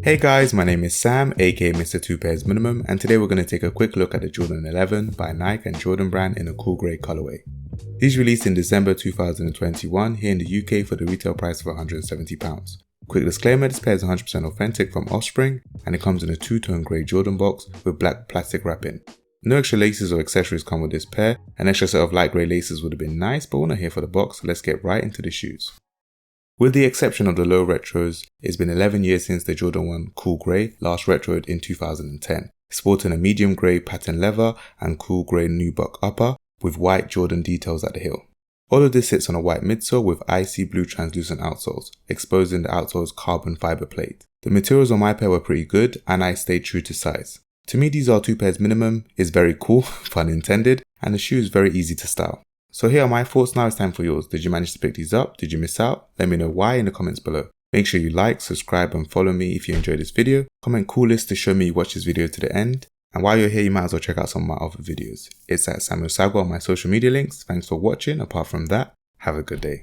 Hey guys, my name is Sam, aka Mr. Two Pairs Minimum, and today we're going to take a quick look at the Jordan 11 by Nike and Jordan Brand in a cool grey colorway. These released in December 2021 here in the UK for the retail price of £170. Quick disclaimer, this pair is 100% authentic from Offspring and it comes in a two-tone grey Jordan box with black plastic wrapping. No extra laces or accessories come with this pair. An extra set of light grey laces would have been nice, but we're not here for the box, so let's get right into the shoes. With the exception of the low retros, it's been 11 years since the Jordan 1 Cool Grey last retroed in 2010, sporting a medium grey pattern leather and cool grey nubuck upper with white Jordan details at the heel. All of this sits on a white midsole with icy blue translucent outsoles, exposing the outsole's carbon fiber plate. The materials on my pair were pretty good and I stayed true to size. To me, these are 2 pairs minimum, is very cool, pun intended, and the shoe is very easy to style. So here are my thoughts, now it's time for yours. Did you manage to pick these up? Did you miss out? Let me know why in the comments below. Make sure you like, subscribe and follow me if you enjoyed this video. Comment cool list to show me you watched this video to the end. And while you're here, you might as well check out some of my other videos. It's at Samuel Sagwa on my social media links. Thanks for watching. Apart from that, have a good day.